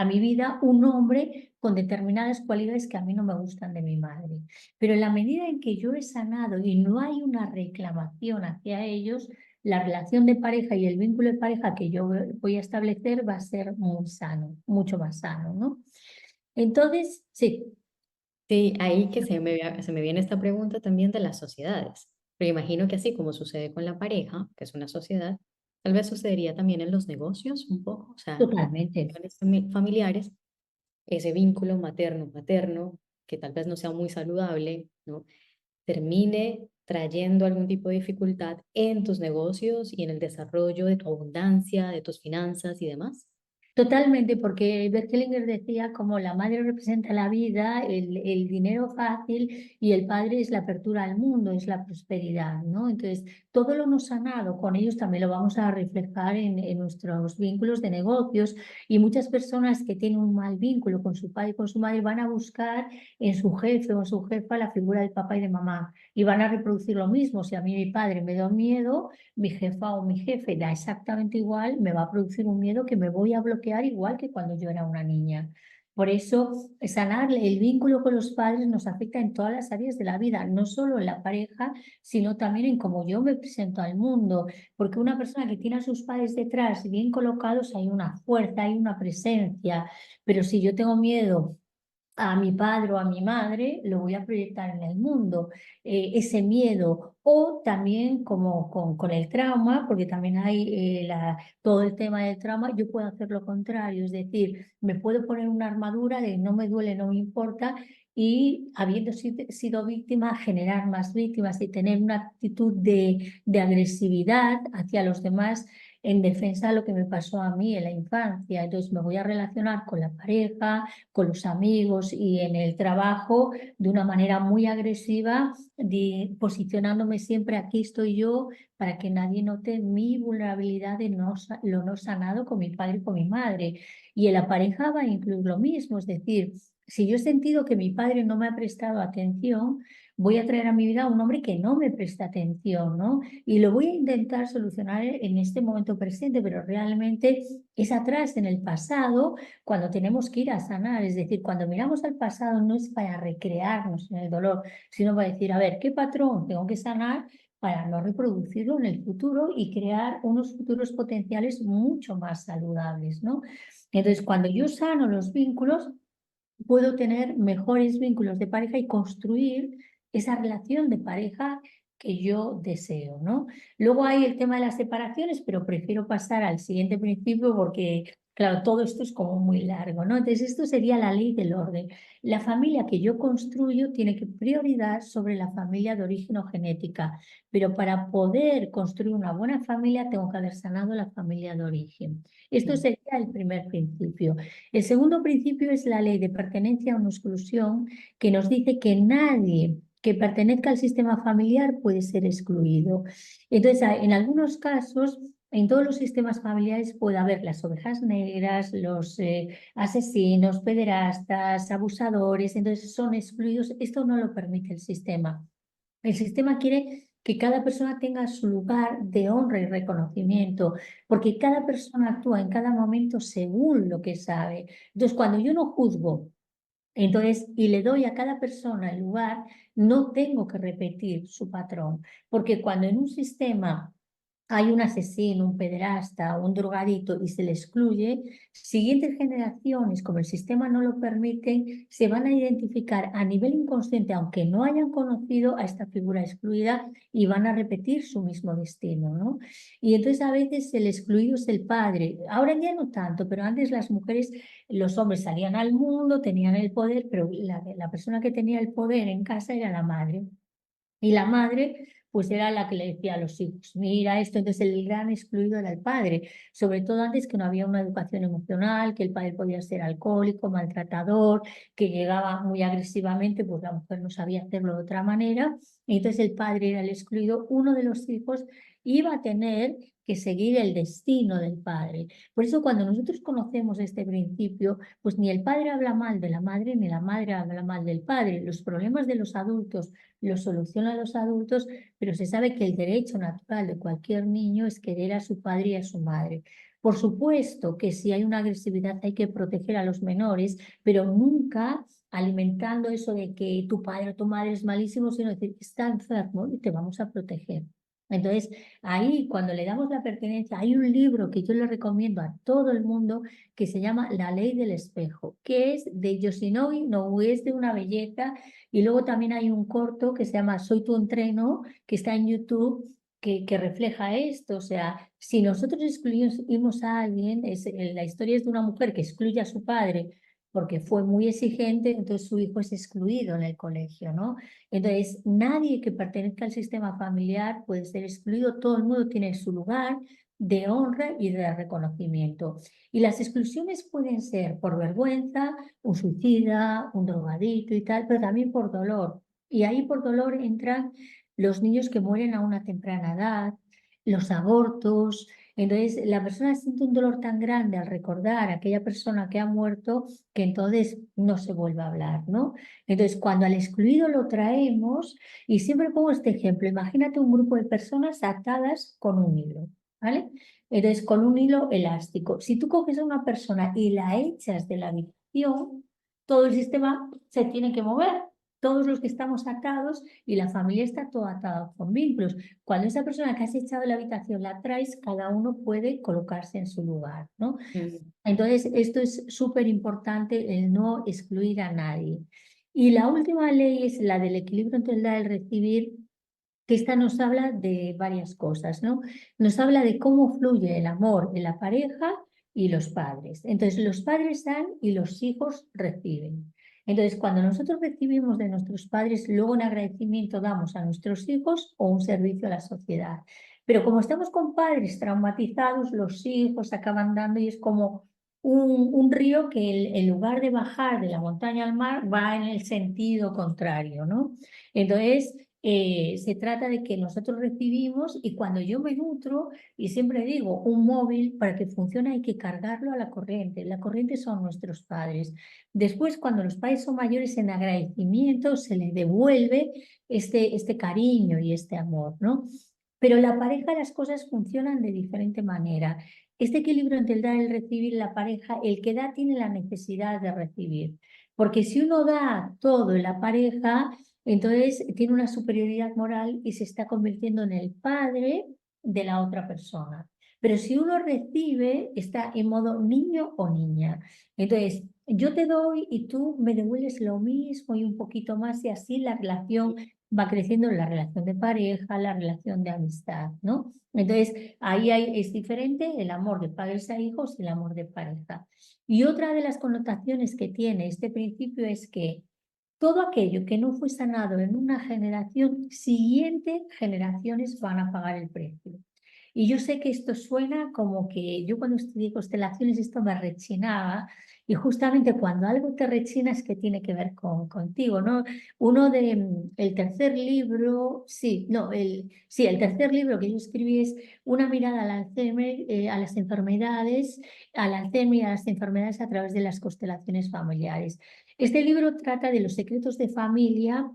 mi vida un hombre con determinadas cualidades que a mí no me gustan de mi madre. Pero en la medida en que yo he sanado y no hay una reclamación hacia ellos, la relación de pareja y el vínculo de pareja que yo voy a establecer va a ser muy sano, mucho más sano, ¿no? Entonces, sí, Sí, ahí que se me viene esta pregunta también de las sociedades. Pero imagino que así como sucede con la pareja, que es una sociedad, tal vez sucedería también en los negocios un poco, o sea, totalmente. relaciones familiares, ese vínculo materno-paterno, que tal vez no sea muy saludable, ¿no? Termine trayendo algún tipo de dificultad en tus negocios y en el desarrollo de tu abundancia, de tus finanzas y demás. Totalmente, porque Berkelinger decía como la madre representa la vida, el dinero fácil y el padre es la apertura al mundo, es la prosperidad, ¿no? Entonces, todo lo no sanado con ellos también lo vamos a reflejar en nuestros vínculos de negocios y muchas personas que tienen un mal vínculo con su padre y con su madre van a buscar en su jefe o en su jefa la figura del papá y de mamá y van a reproducir lo mismo. Si a mí mi padre me da miedo, mi jefa o mi jefe da exactamente igual, me va a producir un miedo que me voy a bloquear igual que cuando yo era una niña. Por eso, sanar el vínculo con los padres nos afecta en todas las áreas de la vida, no solo en la pareja, sino también en cómo yo me presento al mundo. Porque una persona que tiene a sus padres detrás bien colocados, hay una fuerza, hay una presencia. Pero si yo tengo miedo a mi padre o a mi madre, lo voy a proyectar en el mundo. Ese miedo o también como con el trauma, porque también hay todo el tema del trauma, yo puedo hacer lo contrario, es decir, me puedo poner una armadura de no me duele, no me importa. Y habiendo sido víctima, generar más víctimas y tener una actitud de agresividad hacia los demás en defensa de lo que me pasó a mí en la infancia. Entonces me voy a relacionar con la pareja, con los amigos y en el trabajo de una manera muy agresiva, posicionándome siempre aquí estoy yo para que nadie note mi vulnerabilidad de lo no sanado con mi padre y con mi madre. Y en la pareja va a incluir lo mismo, es decir, si yo he sentido que mi padre no me ha prestado atención, voy a traer a mi vida a un hombre que no me presta atención, ¿no? Y lo voy a intentar solucionar en este momento presente, pero realmente es atrás, en el pasado, cuando tenemos que ir a sanar. Es decir, cuando miramos al pasado no es para recrearnos en el dolor, sino para decir, a ver, ¿qué patrón tengo que sanar para no reproducirlo en el futuro y crear unos futuros potenciales mucho más saludables, ¿no? Entonces, cuando yo sano los vínculos, puedo tener mejores vínculos de pareja y construir esa relación de pareja que yo deseo, ¿no? Luego hay el tema de las separaciones, pero prefiero pasar al siguiente principio porque, claro, todo esto es como muy largo, ¿no? Entonces, esto sería la ley del orden. La familia que yo construyo tiene que prioridad sobre la familia de origen o genética, pero para poder construir una buena familia tengo que haber sanado la familia de origen. Esto Mm. sería el primer principio. El segundo principio es la ley de pertenencia o no exclusión, que nos dice que nadie que pertenezca al sistema familiar puede ser excluido. Entonces, en algunos casos, en todos los sistemas familiares puede haber las ovejas negras, los asesinos, pederastas, abusadores, entonces son excluidos. Esto no lo permite el sistema. El sistema quiere que cada persona tenga su lugar de honra y reconocimiento, porque cada persona actúa en cada momento según lo que sabe. Entonces, cuando yo no juzgo, entonces, y le doy a cada persona el lugar, no tengo que repetir su patrón, porque cuando en un sistema hay un asesino, un pederasta, un drogadito y se le excluye, siguientes generaciones, como el sistema no lo permiten, se van a identificar a nivel inconsciente, aunque no hayan conocido a esta figura excluida, y van a repetir su mismo destino, ¿no? Y entonces a veces el excluido es el padre. Ahora ya no tanto, pero antes las mujeres, los hombres salían al mundo, tenían el poder, pero la persona que tenía el poder en casa era la madre. Y la madre, pues era la que le decía a los hijos, mira esto, entonces el gran excluido era el padre, sobre todo antes que no había una educación emocional, que el padre podía ser alcohólico, maltratador, que llegaba muy agresivamente, pues la mujer no sabía hacerlo de otra manera, y entonces el padre era el excluido, uno de los hijos iba a tener que seguir el destino del padre. Por eso cuando nosotros conocemos este principio, pues ni el padre habla mal de la madre, ni la madre habla mal del padre. Los problemas de los adultos los solucionan los adultos, pero se sabe que el derecho natural de cualquier niño es querer a su padre y a su madre. Por supuesto que si hay una agresividad hay que proteger a los menores, pero nunca alimentando eso de que tu padre o tu madre es malísimo, sino decir, está enfermo y te vamos a proteger. Entonces, ahí cuando le damos la pertenencia, hay un libro que yo le recomiendo a todo el mundo que se llama La Ley del Espejo, que es de Yoshinobu, no es de una belleza, y luego también hay un corto que se llama Soy tu entreno, que está en YouTube, que refleja esto. O sea, si nosotros excluimos a alguien, la historia es de una mujer que excluye a su padre porque fue muy exigente, entonces su hijo es excluido en el colegio, ¿no? Entonces, nadie que pertenezca al sistema familiar puede ser excluido, todo el mundo tiene su lugar de honra y de reconocimiento. Y las exclusiones pueden ser por vergüenza, un suicida, un drogadito y tal, pero también por dolor. Y ahí por dolor entran los niños que mueren a una temprana edad, los abortos. Entonces, la persona siente un dolor tan grande al recordar a aquella persona que ha muerto que entonces no se vuelve a hablar, ¿no? Entonces, cuando al excluido lo traemos, y siempre pongo este ejemplo, imagínate un grupo de personas atadas con un hilo, ¿vale? Entonces, con un hilo elástico. Si tú coges a una persona y la echas de la habitación, todo el sistema se tiene que mover. Todos los que estamos atados y la familia está toda atada con vínculos. Cuando esa persona que has echado de la habitación la traes, cada uno puede colocarse en su lugar, ¿no? Mm. Entonces, esto es súper importante, el no excluir a nadie. Y la última ley es la del equilibrio entre el dar y el recibir, que esta nos habla de varias cosas, ¿no? Nos habla de cómo fluye el amor en la pareja y los padres. Entonces, los padres dan y los hijos reciben. Entonces, cuando nosotros recibimos de nuestros padres, luego en agradecimiento damos a nuestros hijos o un servicio a la sociedad. Pero como estamos con padres traumatizados, los hijos acaban dando y es como un río que en lugar de bajar de la montaña al mar va en el sentido contrario, ¿no? Entonces, se trata de que nosotros recibimos y cuando yo me nutro, y siempre digo, un móvil para que funcione hay que cargarlo a la corriente. La corriente son nuestros padres. Después, cuando los padres son mayores, en agradecimiento se les devuelve este cariño y este amor, ¿no? Pero la pareja, las cosas funcionan de diferente manera. Este equilibrio entre el dar y el recibir, la pareja, el que da tiene la necesidad de recibir. Porque si uno da todo en la pareja, entonces tiene una superioridad moral y se está convirtiendo en el padre de la otra persona. pero si uno recibe, está en modo niño o niña. Entonces, yo te doy y tú me devuelves lo mismo y un poquito más y así la relación va creciendo, la relación de pareja, la relación de amistad, ¿no? Entonces, es diferente el amor de padres a hijos y el amor de pareja. Y otra de las connotaciones que tiene este principio es que todo aquello que no fue sanado en una generación, siguiente generaciones van a pagar el precio. Y yo sé que esto suena como que yo cuando estudié constelaciones esto me rechinaba y justamente cuando algo te rechina es que tiene que ver contigo, ¿no? El tercer libro, sí, no, el tercer libro que yo escribí es Una mirada al Alzheimer, a las enfermedades, al Alzheimer y a las enfermedades a través de las constelaciones familiares. Este libro trata de los secretos de familia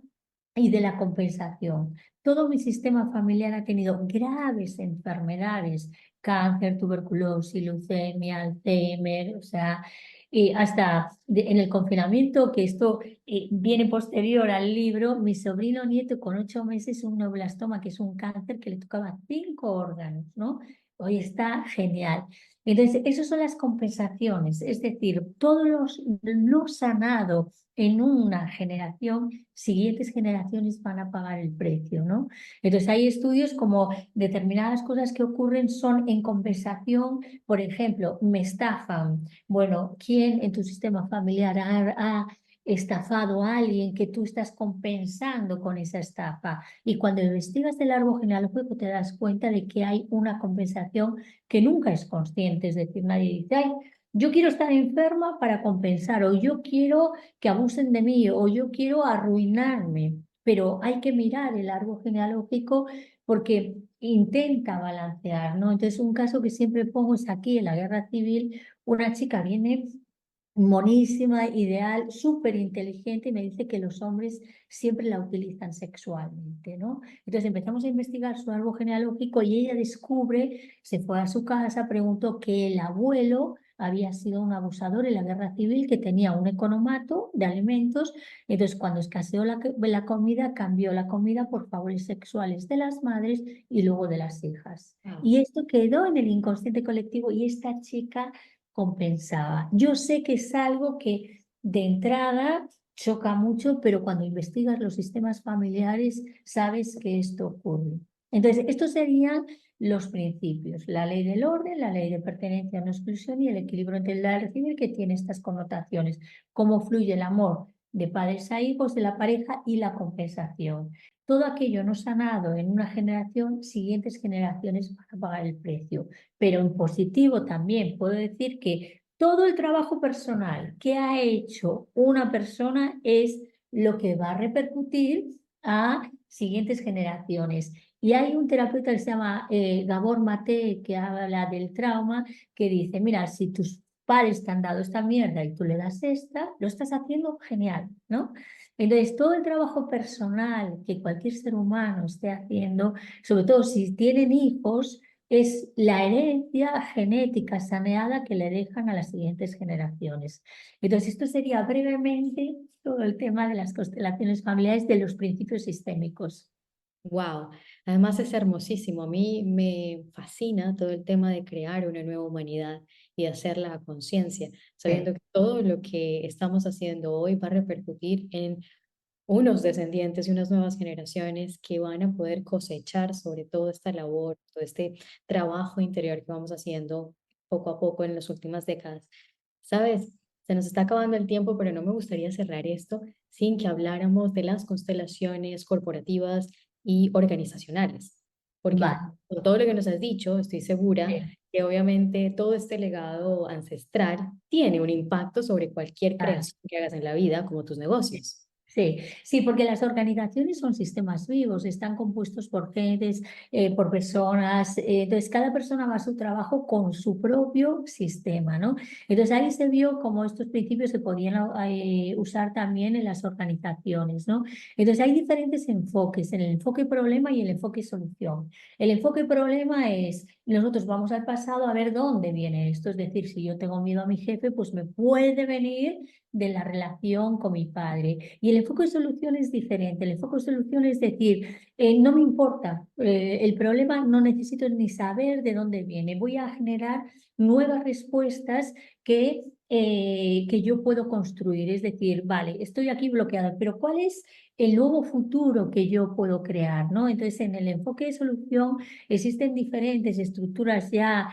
y de la compensación. Todo mi sistema familiar ha tenido graves enfermedades, cáncer, tuberculosis, leucemia, Alzheimer, o sea, y en el confinamiento, que esto viene posterior al libro, mi sobrino nieto con 8 meses, un neuroblastoma, que es un cáncer que le tocaba 5 órganos, ¿no? Hoy está genial. Entonces, esas son las compensaciones, es decir, lo sanado en una generación, siguientes generaciones van a pagar el precio, ¿no? Entonces hay estudios como determinadas cosas que ocurren son en compensación, por ejemplo, me estafan. Bueno, ¿quién en tu sistema familiar ha estafado a alguien que tú estás compensando con esa estafa? Y cuando investigas el árbol genealógico te das cuenta de que hay una compensación que nunca es consciente, es decir, nadie dice, ay, yo quiero estar enferma para compensar, o yo quiero que abusen de mí, o yo quiero arruinarme, pero hay que mirar el árbol genealógico porque intenta balancear, ¿no? Entonces, un caso que siempre pongo es aquí en la guerra civil, una chica viene monísima, ideal, súper inteligente y me dice que los hombres siempre la utilizan sexualmente, ¿no? Entonces empezamos a investigar su árbol genealógico y ella descubre, se fue a su casa, preguntó que el abuelo había sido un abusador en la guerra civil, que tenía un economato de alimentos, entonces cuando escaseó la comida, cambió la comida por favores sexuales de las madres y luego de las hijas. Y esto quedó en el inconsciente colectivo y esta chica compensaba. Yo sé que es algo que de entrada choca mucho, pero cuando investigas los sistemas familiares sabes que esto ocurre. Entonces, estos serían los principios, la ley del orden, la ley de pertenencia, no exclusión y el equilibrio entre el dar y recibir, que tiene estas connotaciones, cómo fluye el amor de padres a hijos, de la pareja y la compensación. Todo aquello no sanado en una generación, siguientes generaciones van a pagar el precio. Pero en positivo también puedo decir que todo el trabajo personal que ha hecho una persona es lo que va a repercutir a siguientes generaciones. Y hay un terapeuta que se llama Gabor Mate, que habla del trauma, que dice, mira, si tus padres te han dado esta mierda y tú le das esta, lo estás haciendo genial, ¿no? Entonces, todo el trabajo personal que cualquier ser humano esté haciendo, sobre todo si tienen hijos, es la herencia genética saneada que le dejan a las siguientes generaciones. Entonces, esto sería brevemente todo el tema de las constelaciones familiares de los principios sistémicos. Wow, además es hermosísimo. A mí me fascina todo el tema de crear una nueva humanidad y hacerla a conciencia, sabiendo Sí. que todo lo que estamos haciendo hoy va a repercutir en unos descendientes y unas nuevas generaciones que van a poder cosechar sobre todo esta labor, todo este trabajo interior que vamos haciendo poco a poco en las últimas décadas. Sabes, se nos está acabando el tiempo, pero no me gustaría cerrar esto sin que habláramos de las constelaciones corporativas y organizacionales, porque Vale. con todo lo que nos has dicho, estoy segura Sí. que obviamente todo este legado ancestral tiene un impacto sobre cualquier Claro. creación que hagas en la vida, como tus negocios. Sí, sí, porque las organizaciones son sistemas vivos, están compuestos por gentes, por personas, entonces cada persona va a su trabajo con su propio sistema, ¿no? Entonces ahí se vio cómo estos principios se podían usar también en las organizaciones, ¿no? Entonces hay diferentes enfoques, en el enfoque problema y el enfoque solución. El enfoque problema es, nosotros vamos al pasado a ver dónde viene esto, es decir, si yo tengo miedo a mi jefe, pues me puede venir de la relación con mi padre. Y el enfoque de solución es diferente. El enfoque de solución es decir, no me importa el problema, no necesito ni saber de dónde viene. Voy a generar nuevas respuestas que yo puedo construir. Es decir, vale, estoy aquí bloqueado, pero ¿cuál es el nuevo futuro que yo puedo crear? ¿No? Entonces, en el enfoque de solución existen diferentes estructuras ya,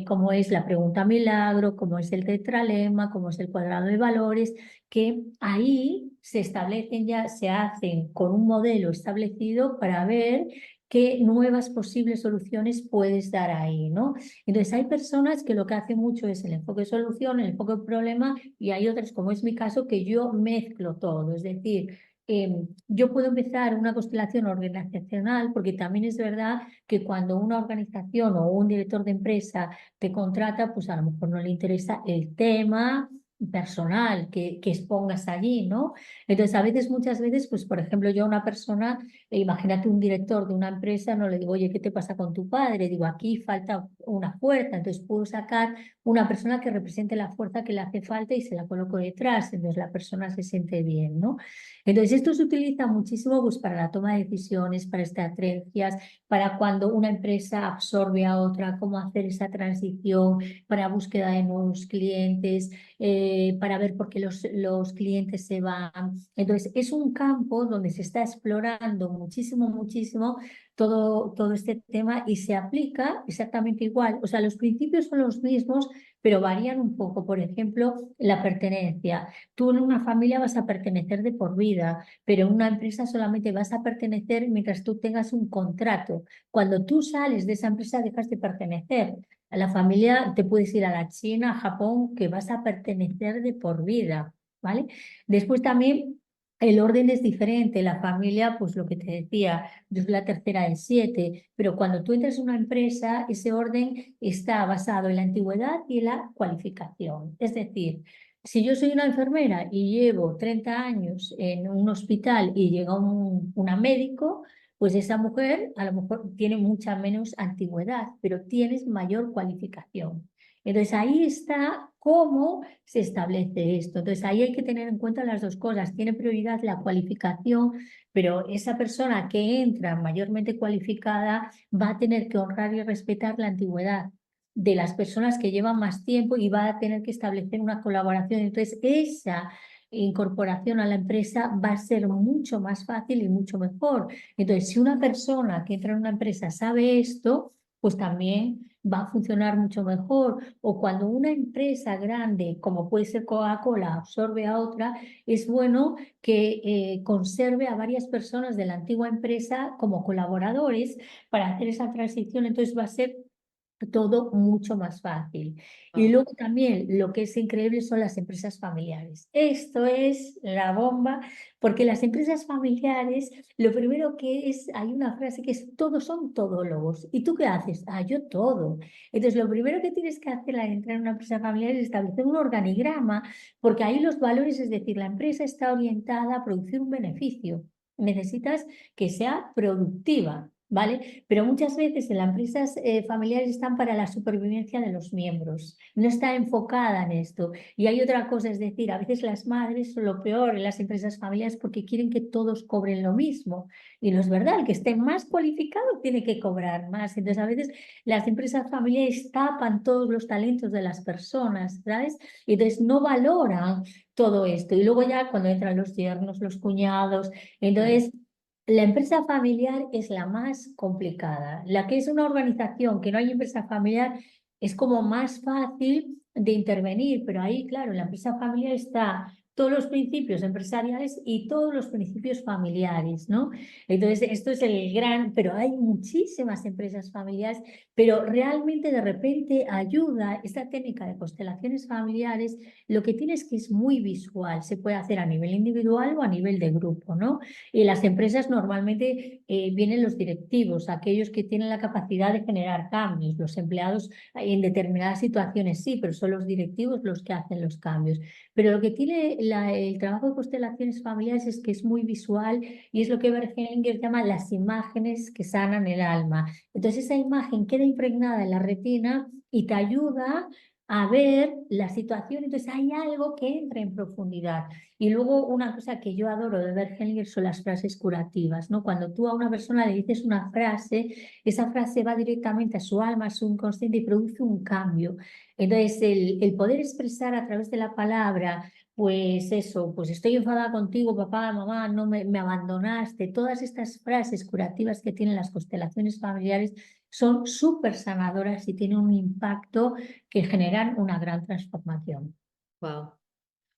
como es la pregunta milagro, como es el tetralema, como es el cuadrado de valores, que ahí se establecen ya, se hacen con un modelo establecido para ver qué nuevas posibles soluciones puedes dar ahí, ¿no? Entonces hay personas que lo que hacen mucho es el enfoque de solución, el enfoque de problema, y hay otras, como es mi caso, que yo mezclo todo, es decir, yo puedo empezar una constelación organizacional porque también es verdad que cuando una organización o un director de empresa te contrata, pues a lo mejor no le interesa el tema personal que expongas allí, ¿no? Entonces, a veces, muchas veces, pues por ejemplo, yo a una persona, imagínate un director de una empresa, no le digo, oye, ¿qué te pasa con tu padre? Digo, aquí falta una fuerza, entonces puedo sacar una persona que represente la fuerza que le hace falta y se la coloco detrás, entonces la persona se siente bien, ¿no? Entonces, esto se utiliza muchísimo pues, para la toma de decisiones, para estrategias, para cuando una empresa absorbe a otra, cómo hacer esa transición, para búsqueda de nuevos clientes, para ver por qué los clientes se van. Entonces, es un campo donde se está explorando muchísimo, muchísimo todo este tema y se aplica exactamente igual. O sea, los principios son los mismos, pero varían un poco. Por ejemplo, la pertenencia. Tú en una familia vas a pertenecer de por vida, pero en una empresa solamente vas a pertenecer mientras tú tengas un contrato. Cuando tú sales de esa empresa, dejas de pertenecer. A la familia te puedes ir a la China, a Japón, que vas a pertenecer de por vida, ¿vale? Después también el orden es diferente. La familia, pues lo que te decía, yo soy la tercera de siete, pero cuando tú entras en una empresa, ese orden está basado en la antigüedad y en la cualificación. Es decir, si yo soy una enfermera y llevo 30 años en un hospital y llega una médico, pues esa mujer a lo mejor tiene mucha menos antigüedad, pero tienes mayor cualificación. Entonces ahí está cómo se establece esto. Entonces ahí hay que tener en cuenta las dos cosas. Tiene prioridad la cualificación, pero esa persona que entra mayormente cualificada va a tener que honrar y respetar la antigüedad de las personas que llevan más tiempo y va a tener que establecer una colaboración. Entonces esa incorporación a la empresa va a ser mucho más fácil y mucho mejor. Entonces, si una persona que entra en una empresa sabe esto, pues también va a funcionar mucho mejor. O cuando una empresa grande, como puede ser Coca-Cola, absorbe a otra, es bueno que conserve a varias personas de la antigua empresa como colaboradores para hacer esa transición. Entonces va a ser todo mucho más fácil. Y Wow. luego también lo que es increíble son las empresas familiares. Esto es la bomba, porque las empresas familiares, lo primero que es, hay una frase que es, todos son todólogos. ¿Y tú qué haces? Ah, yo todo. Entonces, lo primero que tienes que hacer al entrar en una empresa familiar es establecer un organigrama, porque ahí los valores, es decir, la empresa está orientada a producir un beneficio. Necesitas que sea productiva. ¿Vale? Pero muchas veces en las empresas familiares están para la supervivencia de los miembros, no está enfocada en esto. Y hay otra cosa, es decir, a veces las madres son lo peor en las empresas familiares porque quieren que todos cobren lo mismo. Y no es verdad, el que esté más cualificado tiene que cobrar más. Entonces, a veces las empresas familiares tapan todos los talentos de las personas, ¿sabes? Y entonces no valoran todo esto. Y luego ya cuando entran los yernos, los cuñados, entonces la empresa familiar es la más complicada. La que es una organización que no hay empresa familiar es como más fácil de intervenir, pero ahí, claro, en la empresa familiar está todos los principios empresariales y todos los principios familiares, ¿no? Entonces, esto es el gran, pero hay muchísimas empresas familiares, pero realmente de repente ayuda esta técnica de constelaciones familiares, lo que tiene es que es muy visual, se puede hacer a nivel individual o a nivel de grupo, ¿no? Y las empresas normalmente vienen los directivos, aquellos que tienen la capacidad de generar cambios. Los empleados en determinadas situaciones sí, pero son los directivos los que hacen los cambios. Pero lo que tiene el trabajo de constelaciones familiares es que es muy visual y es lo que Bert Hellinger llama las imágenes que sanan el alma. Entonces esa imagen queda impregnada en la retina y te ayuda a ver la situación, entonces hay algo que entra en profundidad. Y luego una cosa que yo adoro de Bert Hellinger son las frases curativas, ¿no? Cuando tú a una persona le dices una frase, esa frase va directamente a su alma, a su inconsciente y produce un cambio. Entonces, el poder expresar a través de la palabra, pues eso, pues estoy enfadada contigo, papá, mamá, no me abandonaste, todas estas frases curativas que tienen las constelaciones familiares son súper sanadoras y tienen un impacto que generan una gran transformación. Wow.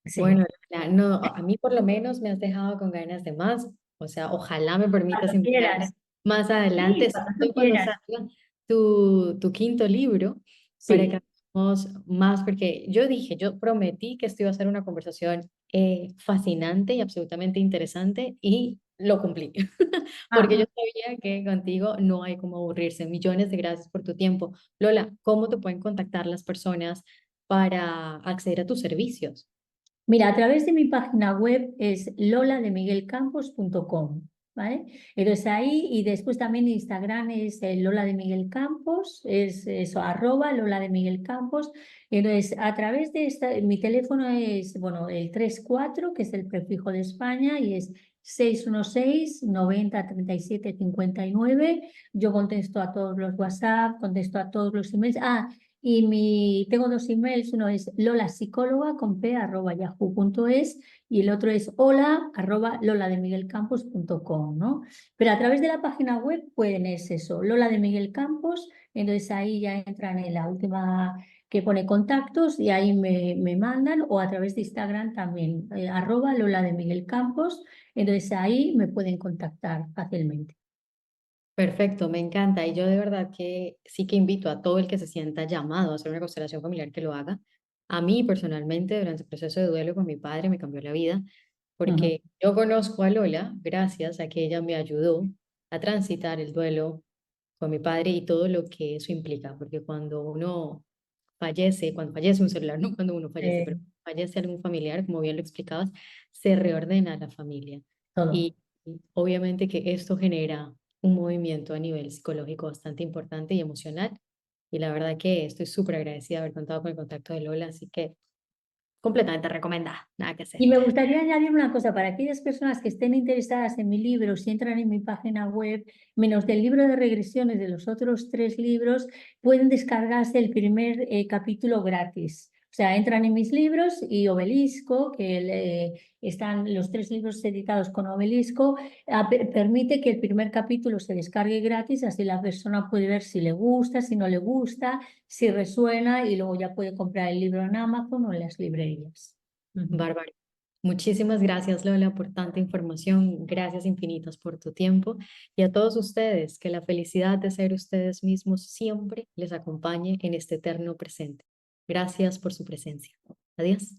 Sí, Bueno, no, a mí por lo menos me has dejado con ganas de más. O sea, ojalá me permitas cuando quieras. invitarme más Sí, adelante, sobre cuando tú todo cuando quieras. salga tu quinto libro, para que Sí. hagamos más, porque yo dije, yo prometí que esto iba a ser una conversación fascinante y absolutamente interesante y lo cumplí, porque yo Ah, sabía que contigo no hay como aburrirse. Millones de gracias por tu tiempo. Lola, ¿cómo te pueden contactar las personas para acceder a tus servicios? mira, a través de mi página web es lolademiguelcampos.com, ¿vale? Entonces ahí y después también Instagram es Lola de Miguel Campos, es eso, arroba Lola de Miguel Campos. Entonces a través de esta, mi teléfono es, bueno, el 34 que es el prefijo de España, y es 616 90 37 59. Yo contesto a todos los WhatsApp, contesto a todos los emails. Tengo dos emails, uno es lolasicóloga con p arroba yahoo.es y el otro es hola arroba lolademiguelcampos.com, ¿no? Pero a través de la página web pueden, es eso, Lola de Miguel Campos, entonces ahí ya entran en la última que pone contactos y ahí me mandan, o a través de Instagram también, arroba Lola de Miguel Campos, entonces ahí me pueden contactar fácilmente. Perfecto, me encanta. Y yo de verdad que sí que invito a todo el que se sienta llamado a hacer una constelación familiar que lo haga. A mí personalmente, durante el proceso de duelo con mi padre, me cambió la vida, Ujú. porque yo conozco a Lola gracias a que ella me ayudó a transitar el duelo con mi padre y todo lo que eso implica, porque cuando uno fallece, cuando fallece un celular, no cuando uno fallece, pero Eh, fallece algún familiar, como bien lo explicabas, se reordena la familia. todo. Y obviamente que esto genera un movimiento a nivel psicológico bastante importante y emocional. Y la verdad que estoy súper agradecida de haber contado con el contacto de Lola, así que completamente recomendada, nada que hacer. Y me gustaría añadir una cosa para aquellas personas que estén interesadas en mi libro, si entran en mi página web, menos del libro de regresiones de los otros tres libros, pueden descargarse el primer capítulo gratis. O sea, entran en mis libros y Obelisco, están los tres libros editados con Obelisco, permite que el primer capítulo se descargue gratis, así la persona puede ver si le gusta, si no le gusta, si resuena y luego ya puede comprar el libro en Amazon o en las librerías. Ujú. Bárbaro. Muchísimas gracias, Lola, por tanta información. Gracias infinitas por tu tiempo. Y a todos ustedes, que la felicidad de ser ustedes mismos siempre les acompañe en este eterno presente. Gracias por su presencia. Adiós.